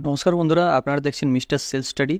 নমস্কার বন্ধুরা, আপনারা দেখছেন মিস্টার সেলফ স্টাডি।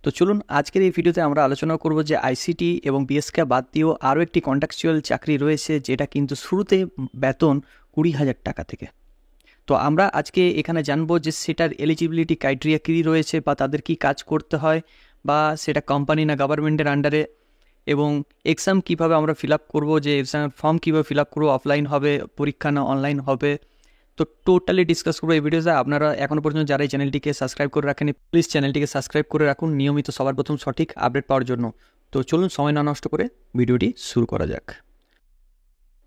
তো চলুন আজকের এই ভিডিওতে আমরা আলোচনা করব যে আইসিটি এবং বিএসকে বাদ দিয়েও আরও একটি কন্ট্রাকচুয়াল চাকরি রয়েছে, যেটা কিন্তু শুরুতে বেতন 20,000 টাকা থেকে। তো আমরা আজকে এখানে জানবো যে সেটার এলিজিবিলিটি ক্রাইটেরিয়া কী রয়েছে, বা তাদের কি কাজ করতে হয়, বা সেটা কোম্পানি না গভর্নমেন্টের আন্ডারে, এবং এক্সাম কীভাবে আমরা ফিল আপ করবো, যে এক্সাম ফর্ম কীভাবে ফিল আপ করবো, অফলাইন হবে পরীক্ষা না অনলাইন হবে। তো টোটালি ডিসকাস করবো এই ভিডিওতে। আপনারা এখনও পর্যন্ত যারা এই চ্যানেলটিকে সাবস্ক্রাইব করে রাখেন, প্লিজ চ্যানেলটিকে সাবস্ক্রাইব করে রাখুন নিয়মিত সবার প্রথম সঠিক আপডেট পাওয়ার জন্য। তো চলুন সময় না নষ্ট করে ভিডিওটি শুরু করা যাক।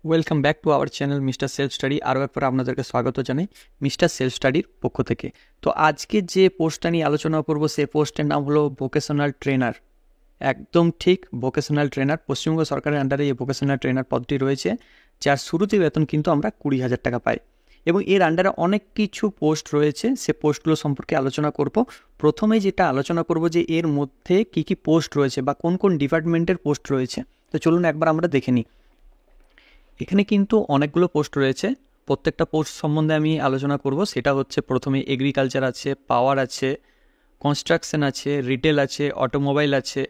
Welcome back to our channel mister self study. আরও একবার আপনাদেরকে স্বাগত জানাই মিস্টার সেলফ স্টাডির পক্ষ থেকে। তো আজকে যে পোস্টটা নিয়ে আলোচনা করবো সেই পোস্টের নাম হলো ভোকেশনাল ট্রেনার। একদম ঠিক, ভোকেশনাল ট্রেনার। পশ্চিমবঙ্গ সরকারের আন্ডারে এই ভোকেশনাল ট্রেনার পদটি রয়েছে, যার শুরুতে বেতন কিন্তু আমরা 20,000 টাকা পাই। এবং এর আন্ডারে অনেক কিছু পোস্ট রয়েছে, সে পোস্টগুলো সম্পর্কে আলোচনা করব। প্রথমে যেটা আলোচনা করব যে এর মধ্যে কি কি পোস্ট রয়েছে বা কোন কোন ডিপার্টমেন্টের পোস্ট রয়েছে। তো চলুন একবার আমরা দেখে নিই। এখানে কিন্তু অনেকগুলো পোস্ট রয়েছে, প্রত্যেকটা পোস্ট সম্বন্ধে আমি আলোচনা করব। সেটা হচ্ছে প্রথমে এগ্রিকালচার আছে, পাওয়ার আছে, কনস্ট্রাকশন আছে, রিটেল আছে, অটোমোবাইল আছে,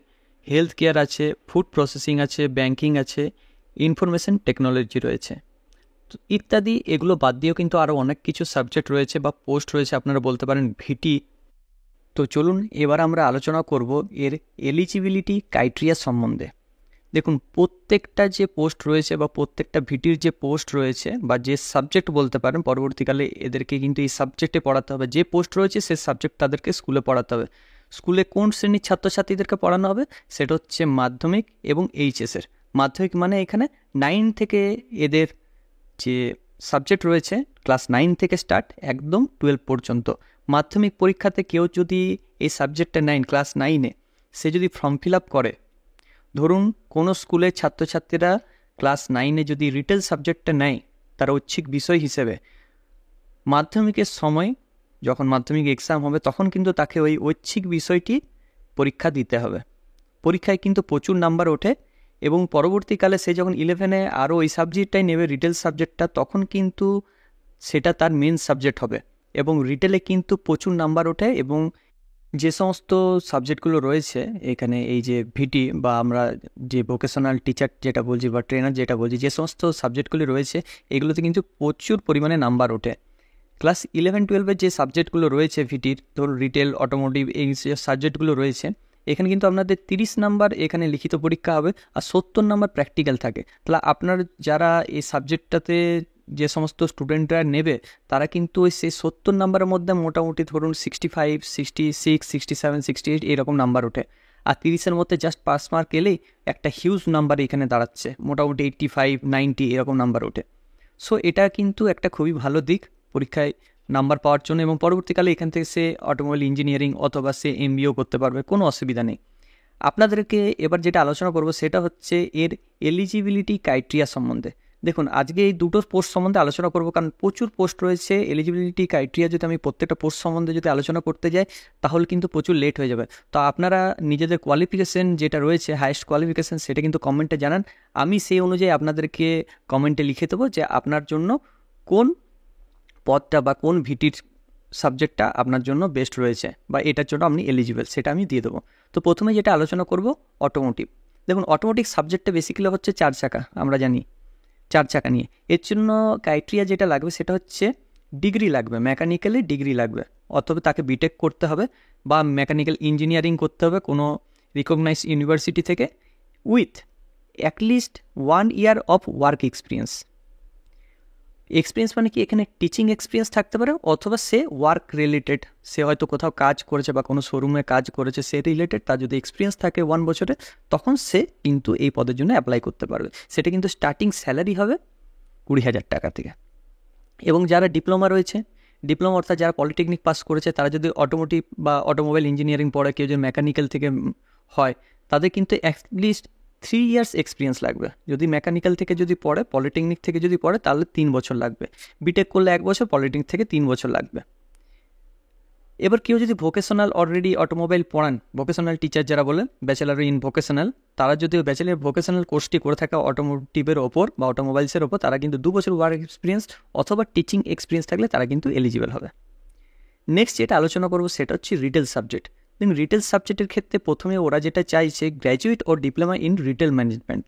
হেলথ কেয়ার আছে, ফুড প্রসেসিং আছে, ব্যাংকিং আছে, ইনফরমেশন টেকনোলজি রয়েছে ইত্যাদি। এগুলো বাদ দিয়েও কিন্তু আরও অনেক কিছু সাবজেক্ট রয়েছে বা পোস্ট রয়েছে, আপনারা বলতে পারেন ভিটি। তো চলুন এবার আমরা আলোচনা করব এর এলিজিবিলিটি ক্রাইটেরিয়া সম্বন্ধে। দেখুন, প্রত্যেকটা যে পোস্ট রয়েছে বা প্রত্যেকটা ভিটির যে পোস্ট রয়েছে বা যে সাবজেক্ট বলতে পারেন, পরবর্তীকালে এদেরকে কিন্তু এই সাবজেক্টে পড়াতে হবে। যে পোস্ট রয়েছে সে সাবজেক্ট তাদেরকে স্কুলে পড়াতে হবে। স্কুলে কোন শ্রেণীর ছাত্রছাত্রীদেরকে পড়ানো হবে? সেটা হচ্ছে মাধ্যমিক এবং এইচএসের। মাধ্যমিক মানে এখানে 9 থেকে এদের যে সাবজেক্ট রয়েছে ক্লাস 9 থেকে স্টার্ট একদম 12 পর্যন্ত। মাধ্যমিক পরীক্ষাতে কেউ যদি এই সাবজেক্টটা নেয় ক্লাস 9-এ, সে যদি ফর্ম ফিল আপ করে, ধরুন কোনো স্কুলের ছাত্রছাত্রীরা ক্লাস 9-এ যদি রিটেল সাবজেক্টটা নেয় তার ঐচ্ছিক বিষয় হিসেবে, মাধ্যমিকের সময় যখন মাধ্যমিক এক্সাম হবে তখন কিন্তু তাকে ওই ঐচ্ছিক বিষয়টি পরীক্ষা দিতে হবে। পরীক্ষায় কিন্তু প্রচুর নাম্বার ওঠে, এবং পরবর্তীকালে সে যখন 11-এ আরও ওই সাবজেক্টটাই নেবে, রিটেল সাবজেক্টটা, তখন কিন্তু সেটা তার মেন সাবজেক্ট হবে। এবং রিটেলে কিন্তু প্রচুর নাম্বার ওঠে, এবং যে সমস্ত সাবজেক্টগুলো রয়েছে এখানে, এই যে ভিটি বা আমরা যে ভোকেশনাল টিচার যেটা বলছি বা ট্রেনার যেটা বলছি, যে সমস্ত সাবজেক্টগুলি রয়েছে এগুলোতে কিন্তু প্রচুর পরিমাণে নাম্বার ওঠে। ক্লাস 11-12-এর যে সাবজেক্টগুলো রয়েছে ভিটির, ধরুন রিটেল, অটোমোটিভ, এই যে সাবজেক্টগুলো রয়েছে, এখানে কিন্তু আপনাদের 30 নাম্বার এখানে লিখিত পরীক্ষা হবে আর 70 নাম্বার প্র্যাকটিক্যাল থাকে। তাহলে আপনার যারা এই সাবজেক্টটাতে যে সমস্ত স্টুডেন্টরা নেবে, তারা কিন্তু ওই সেই 70 নাম্বারের মধ্যে মোটামুটি ধরুন 65, 66, 67, 68 এরকম নাম্বার ওঠে। আর 30-এর মধ্যে জাস্ট পাস মার্ক এলেই একটা হিউজ নাম্বার এখানে দাঁড়াচ্ছে, মোটামুটি 85, 90 এরকম নাম্বার ওঠে। সো এটা কিন্তু একটা খুবই ভালো দিক পরীক্ষায় নাম্বার পাওয়ার জন্য, এবং পরবর্তীকালে এখান থেকে সে অটোমোবাইল ইঞ্জিনিয়ারিং অথবা সে এমবিও করতে পারবে, কোনো অসুবিধা নেই। আপনাদেরকে এবার যেটা আলোচনা করব সেটা হচ্ছে এর এলিজিবিলিটি ক্রাইটেরিয়া সম্বন্ধে। দেখুন, আজকে এই দুটো পোস্ট সম্বন্ধে আলোচনা করব, কারণ প্রচুর পোস্ট রয়েছে। এলিজিবিলিটি ক্রাইটেরিয়া যদি আমি প্রত্যেকটা পোস্ট সম্বন্ধে যদি আলোচনা করতে যাই তাহলে কিন্তু প্রচুর লেট হয়ে যাবে। তো আপনারা নিজেদের কোয়ালিফিকেশান যেটা রয়েছে, হাইয়েস্ট কোয়ালিফিকেশান, সেটা কিন্তু কমেন্টে জানান। আমি সেই অনুযায়ী আপনাদেরকে কমেন্টে লিখে দেবো যে আপনার জন্য কোন পদটা বা কোন ভিটির সাবজেক্টটা আপনার জন্য বেস্ট রয়েছে বা এটার জন্য আপনি এলিজিবল, সেটা আমি দিয়ে দেবো। তো প্রথমে যেটা আলোচনা করব অটোমোটিভ। দেখুন, অটোমোটিভ সাবজেক্টটা বেসিক্যালি হচ্ছে 4 চাকা, আমরা জানি 4 চাকা নিয়ে। এর জন্য ক্রাইটেরিয়া যেটা লাগবে সেটা হচ্ছে ডিগ্রি লাগবে, মেকানিক্যালি ডিগ্রি লাগবে, অথবা তাকে বিটেক করতে হবে বা মেকানিক্যাল ইঞ্জিনিয়ারিং করতে হবে কোনো রিকগনাইজড ইউনিভার্সিটি থেকে, with at least 1 year of work experience. Experience মানে কি, এখানে টিচিং এক্সপিরিয়েন্স থাকতে পারে, অথবা সে ওয়ার্ক রিলেটেড, সে হয়তো কোথাও কাজ করেছে বা কোনো শোরুমে কাজ করেছে, সে রিলেটেড তার যদি এক্সপিরিয়েন্স থাকে 1 বছরে, তখন সে কিন্তু এই পদের জন্য অ্যাপ্লাই করতে পারবে। সেটা কিন্তু স্টার্টিং স্যালারি হবে 20,000 টাকা থেকে। এবং যারা ডিপ্লোমা রয়েছে, ডিপ্লোমা অর্থাৎ যারা পলিটেকনিক পাস করেছে, তারা যদি অটোমোটিভ বা অটোমোবাইল ইঞ্জিনিয়ারিং পড়ে, কেউ যদি মেকানিক্যাল থেকে হয়, তাদের কিন্তু অ্যাটলিস্ট 3 ইয়ার্স এক্সপিরিয়েন্স লাগবে। যদি মেকানিক্যাল থেকে যদি পড়ে, পলিটেকনিক থেকে যদি পড়ে, তাহলে 3 বছর লাগবে। বিটেক করলে 1 বছর, পলিটেকনিক থেকে 3 বছর লাগবে। এবার কেউ যদি ভোকেশনাল অলরেডি অটোমোবাইল পড়ান, ভোকেশনাল টিচার যারা বলে, ব্যাচেলার ইন ভোকেশনাল, তারা যদি ব্যাচেলার ভোকেশনাল কোর্সটি করে থাকে অটোমোটিভের ওপর বা অটোমোবাইলসের ওপর, তারা কিন্তু 2 বছর ওয়ার্ক এক্সপিরিয়েন্স অথবা টিচিং এক্সপিরিয়েন্স থাকলে তারা কিন্তু এলিজিবল হবে। নেক্সট যেটা আলোচনা করবো সেটা হচ্ছে রিটেল সাবজেক্ট। দেখুন রিটেল সাবজেক্টের ক্ষেত্রে প্রথমে ওরা যেটা চাইছে গ্র্যাজুয়েট ও ডিপ্লোমা ইন রিটেল ম্যানেজমেন্ট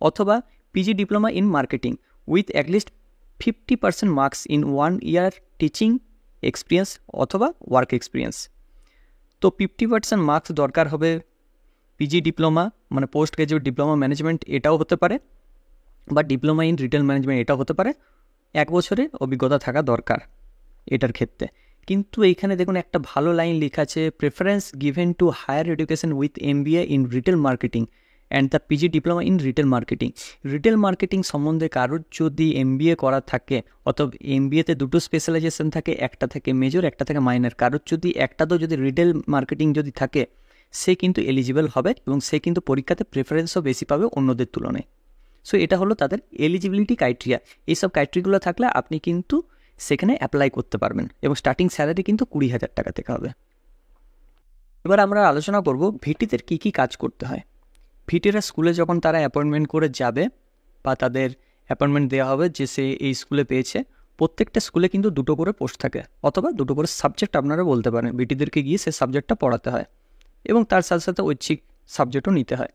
অথবা PG diploma in marketing with at least 50% marks in 1 year teaching experience অথবা ওয়ার্ক এক্সপিরিয়েন্স। তো 50% মার্কস দরকার হবে পিজি ডিপ্লোমা মানে পোস্ট গ্র্যাজুয়েট ডিপ্লোমা ম্যানেজমেন্ট, এটাও হতে পারে, বা ডিপ্লোমা ইন রিটেল ম্যানেজমেন্ট এটাও হতে পারে। 1 বছরের অভিজ্ঞতা থাকা দরকার এটার ক্ষেত্রে। কিন্তু এইখানে দেখুন একটা ভালো লাইন লেখা আছে, preference given to higher education with MBA in retail marketing and the PG diploma in retail marketing. Retail marketing সম্বন্ধে কারোর যদি MBA করা থাকে অথবা MBAতে দুটো স্পেশালাইজেশন থাকে, একটা থেকে মেজর একটা থেকে মাইনর, কারোর যদি একটাতেও যদি রিটেল মার্কেটিং যদি থাকে সে কিন্তু এলিজিবল হবে এবং সে কিন্তু পরীক্ষাতে প্রেফারেন্সও বেশি পাবে অন্যদের তুলনায়। সো এটা হলো তাদের এলিজিবিলিটি ক্রাইটেরিয়া। এইসব ক্রাইটেরিয়াগুলো থাকলে আপনি কিন্তু সেখানে অ্যাপ্লাই করতে পারবেন এবং স্টার্টিং স্যালারি কিন্তু 20,000 টাকা থেকে হবে। এবার আমরা আলোচনা করব ভিটিদের কী কী কাজ করতে হয়। ভিটিরা স্কুলে যখন তারা অ্যাপয়েন্টমেন্ট করে যাবে বা তাদের অ্যাপয়েন্টমেন্ট দেওয়া হবে যে সে এই স্কুলে পেয়েছে, প্রত্যেকটা স্কুলে কিন্তু 2টো করে পোস্ট থাকে অথবা 2টো করে সাবজেক্ট আপনারা বলতে পারেন। ভিটিদেরকে গিয়ে সে সাবজেক্টটা পড়াতে হয় এবং তার সাথে সাথে ঐচ্ছিক সাবজেক্টও নিতে হয়।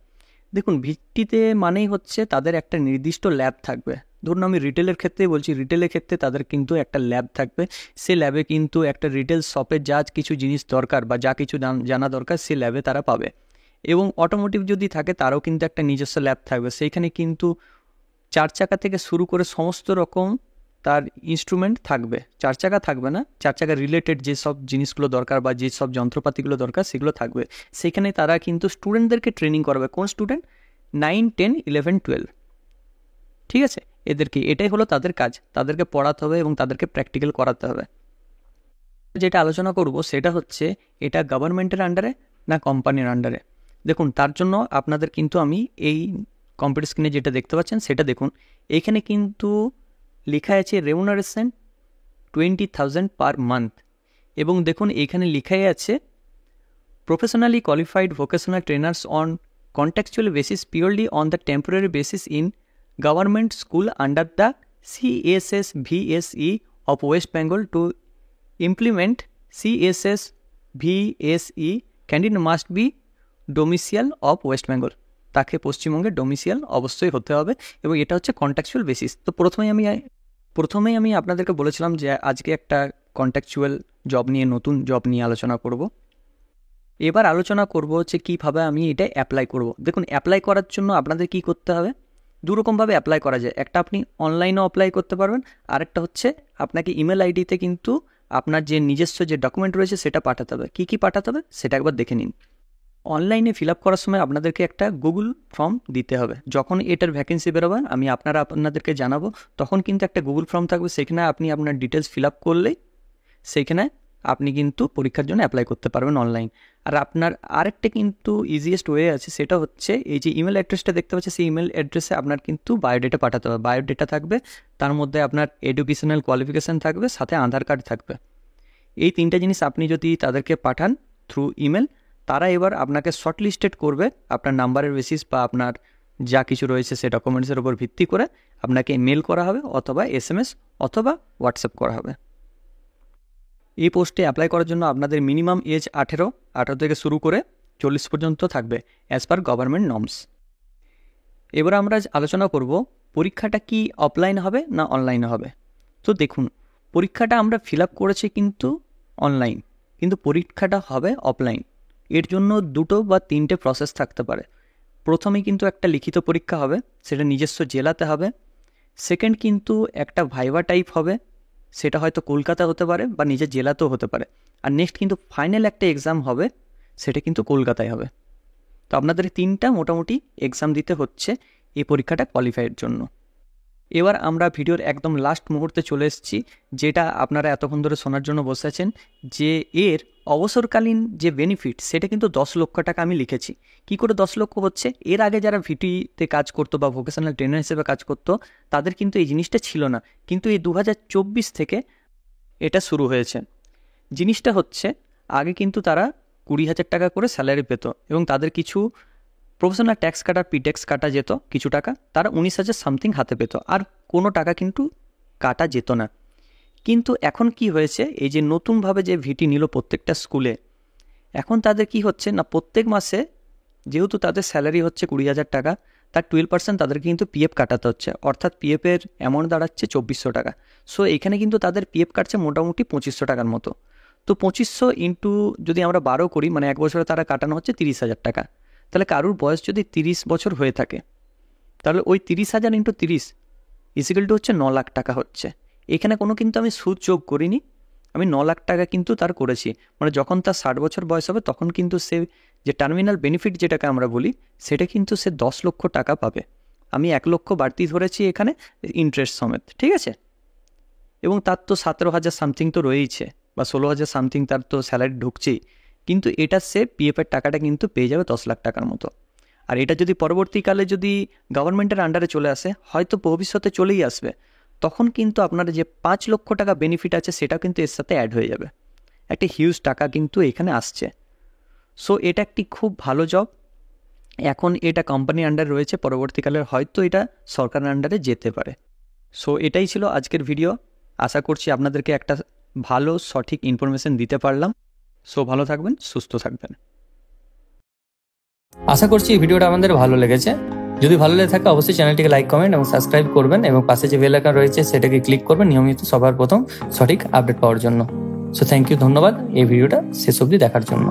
দেখুন ভিত্তিতে মানেই হচ্ছে তাদের একটা নির্দিষ্ট ল্যাব থাকবে। ধরুন আমি রিটেলের ক্ষেত্রেই বলছি, রিটেলের ক্ষেত্রে তাদের কিন্তু একটা ল্যাব থাকবে। সে ল্যাবে কিন্তু একটা রিটেল শপের যা কিছু জিনিস দরকার বা যা কিছু জানা দরকার সে ল্যাবে তারা পাবে। এবং অটোমোটিভ যদি থাকে তারও কিন্তু একটা নিজস্ব ল্যাব থাকবে। সেইখানে কিন্তু 4 চাকা থেকে শুরু করে সমস্ত রকম তার ইনস্ট্রুমেন্ট থাকবে। 4 চাকা থাকবে না, 4 চাকা রিলেটেড যেসব জিনিসগুলো দরকার বা যেসব যন্ত্রপাতিগুলো দরকার সেগুলো থাকবে। সেখানে তারা কিন্তু স্টুডেন্টদেরকে ট্রেনিং করাবে। কোন স্টুডেন্ট? 9, 10, 11, 12, ঠিক আছে, এদেরকে এটাই হলো তাদের কাজ। তাদেরকে পড়াতে হবে এবং তাদেরকে প্র্যাকটিক্যাল করাতে হবে। যেটা আলোচনা করব সেটা হচ্ছে এটা গভর্নমেন্টের আন্ডারে না কোম্পানির আন্ডারে। দেখুন তার জন্য আপনাদের কিন্তু আমি এই কম্পিউটার স্ক্রিনে যেটা দেখতে পাচ্ছেন সেটা দেখুন। এখানে কিন্তু লেখা আছে রেমুনারেশন 20,000 পার মান্থ এবং দেখুন এখানে লেখাই আছে professionally qualified vocational trainers on contractual basis purely on the temporary basis in government school under the CSSVSE of West Bengal to implement CSSVSE candidate must be domicile of West Bengal। তাকে পশ্চিমবঙ্গের domicile অবশ্যই হতে হবে এবং এটা হচ্ছে contractual basis. তো প্রথমেই আমি আপনাদেরকে বলেছিলাম যে আজকে একটা কন্ট্রাকচুয়াল জব নিয়ে নতুন জব নিয়ে আলোচনা করব। এবার আলোচনা করব হচ্ছে কীভাবে আমি এটা অ্যাপ্লাই করব। দেখুন অ্যাপ্লাই করার জন্য আপনাদের কি করতে হবে, দুরকমভাবে অ্যাপ্লাই করা যায়। একটা আপনি অনলাইনেও অ্যাপ্লাই করতে পারবেন, আরেকটা হচ্ছে আপনাকে ইমেল আইডিতে কিন্তু আপনার যে নিজস্ব যে ডকুমেন্ট রয়েছে সেটা পাঠাতে হবে। কী কী পাঠাতে হবে সেটা একবার দেখে নিন। অনলাইনে ফিল আপ করার সময় আপনাদেরকে একটা গুগল ফর্ম দিতে হবে। যখন এটার ভ্যাকেন্সি বেরোবে আপনাদেরকে জানাবো, তখন কিন্তু একটা গুগল ফর্ম থাকবে। সেখানে আপনি আপনার ডিটেলস ফিল আপ করলেই সেইখানে আপনি কিন্তু পরীক্ষার জন্য অ্যাপ্লাই করতে পারবেন অনলাইন। আর আপনার আরেকটা কিন্তু ইজিয়েস্ট ওয়ে আছে, সেটা হচ্ছে এই যে ইমেল অ্যাড্রেসটা দেখতে পাচ্ছি, সেই ইমেল অ্যাড্রেসে আপনার কিন্তু বায়োডেটা পাঠাতে হবে। বায়োডেটা থাকবে, তার মধ্যে আপনার এডুকেশনাল কোয়ালিফিকেশান থাকবে, সাথে আধার কার্ড থাকবে। এই 3টা জিনিস আপনি যদি তাদেরকে পাঠান থ্রু ইমেল, তারা এবার আপনাকে শর্টলিস্টেড করবে আপনার নাম্বারের বেসিস বা আপনার যা কিছু রয়েছে সে ডকুমেন্টসের উপর ভিত্তি করে আপনাকে মেল করা হবে অথবা SMS অথবা হোয়াটসঅ্যাপ করা হবে। এই পোস্টে অ্যাপ্লাই করার জন্য আপনাদের মিনিমাম এজ 18 থেকে শুরু করে 40 পর্যন্ত থাকবে অ্যাজ পার গভর্নমেন্ট নর্মস। এবার আমরা আলোচনা করব পরীক্ষাটা কি অফলাইন হবে না অনলাইনে হবে। তো দেখুন পরীক্ষাটা আমরা ফিল আপ করেছি কিন্তু অনলাইন, কিন্তু পরীক্ষাটা হবে অফলাইন। এর জন্য 2 বা 3টে প্রসেস থাকতে পারে। প্রথমেই কিন্তু একটা লিখিত পরীক্ষা হবে, সেটা নিজস্ব জেলাতে হবে। সেকেন্ড কিন্তু একটা ভাইভা টাইপ হবে, সেটা হয়তো কলকাতা হতে পারে বা নিজের জেলাতেও হতে পারে। আর নেক্সট কিন্তু ফাইনাল একটা এক্সাম হবে, সেটা কিন্তু কলকাতায় হবে। তো আপনাদের 3টা মোটামুটি এক্সাম দিতে হচ্ছে এই পরীক্ষাটা কোয়ালিফাইয়ের জন্য। এবার আমরা ভিডিওর একদম লাস্ট মুহূর্তে চলে এসেছি, যেটা আপনারা এতক্ষণ ধরে শোনার জন্য বসে আছেন, যে এর অবসরকালীন যে বেনিফিট সেটা কিন্তু 10 লক্ষ টাকা আমি লিখেছি। কি করে 10 লক্ষ হচ্ছে? এর আগে যারা ভিটিতে কাজ করতো বা ভোকেশনাল ট্রেনার হিসেবে কাজ করতো তাদের কিন্তু এই জিনিসটা ছিল না, কিন্তু এই 2024 থেকে এটা শুরু হয়েছে। জিনিসটা হচ্ছে আগে কিন্তু তারা 20,000 টাকা করে স্যালারি পেত এবং তাদের কিছু প্রফেশনাল ট্যাক্স কাটা পিট্যাক্স কাটা যেত কিছু টাকা, তারা 19,000 সামথিং হাতে পেত, আর কোনো টাকা কিন্তু কাটা যেত না। কিন্তু এখন কি হয়েছে, এই যে নতুনভাবে যে ভিটি নিল প্রত্যেকটা স্কুলে, এখন তাদের কি হচ্ছে না, প্রত্যেক মাসে যেহেতু তাদের স্যালারি হচ্ছে 20,000 টাকা, তার 12% তাদেরকে কিন্তু পিএফ কাটাতে হচ্ছে, অর্থাৎ পিএফের অ্যামাউন্ট দাঁড়াচ্ছে 2400 টাকা। সো এখানে কিন্তু তাদের পিএফ কাটছে মোটামুটি 2500 টাকার মতো। তো 2500 ইন্টু যদি আমরা 12 করি, মানে এক বছরে তারা কাটানো হচ্ছে 30,000 টাকা। তাহলে কারুর বয়স যদি 30 বছর হয়ে থাকে, তাহলে ওই 30,000 ইন্টু 30 ইজিক্যাল টু হচ্ছে 9 লাখ টাকা হচ্ছে। এখানে কোনো কিন্তু আমি সুদ যোগ করিনি, আমি 9 লাখ টাকা কিন্তু তার করেছি। মানে যখন তার 60 বছর বয়স হবে তখন কিন্তু সে যে টার্মিনাল বেনিফিট যেটাকে আমরা বলি, সেটা কিন্তু সে 10 লক্ষ টাকা পাবে। আমি 1 লক্ষ বাড়তি ধরেছি এখানে ইন্টারেস্ট সমেত, ঠিক আছে। এবং তার তো 17,000 সামথিং তো রয়েইছে, বা 16,000 সামথিং তার তো স্যালারি ঢুকছেই, কিন্তু এটা সে পিএফের টাকাটা কিন্তু পেয়ে যাবে 10 লাখ টাকার মতো। আর এটা যদি পরবর্তীকালে যদি গভর্নমেন্টের আন্ডারে চলে আসে, হয়তো ভবিষ্যতে চলেই আসবে, তখন কিন্তু আপনার যে 5 লক্ষ টাকা বেনিফিট আছে সেটা কিন্তু এর সাথে অ্যাড হয়ে যাবে। একটা হিউজ টাকা কিন্তু এখানে আসছে। সো এটা একটি খুব ভালো জব। এখন এটা কোম্পানির আন্ডারে রয়েছে, পরবর্তীকালে হয়তো এটা সরকারের আন্ডারে যেতে পারে। সো এটাই ছিল আজকের ভিডিও। আশা করছি আপনাদেরকে একটা ভালো সঠিক ইনফরমেশন দিতে পারলাম। সো ভালো থাকবেন, সুস্থ থাকবেন। আশা করছি এই ভিডিওটা আমাদের ভালো লেগেছে। যদি ভালো লেগে থাকে অবশ্যই চ্যানেলটিকে লাইক, কমেন্ট এবং সাবস্ক্রাইব করবেন, এবং পাশে যে বেল আইকন রয়েছে সেটাকে ক্লিক করবেন নিয়মিত সবার প্রথম সঠিক আপডেট পাওয়ার জন্য। সো থ্যাংক ইউ, ধন্যবাদ এই ভিডিওটা শেষ অবধি দেখার জন্য।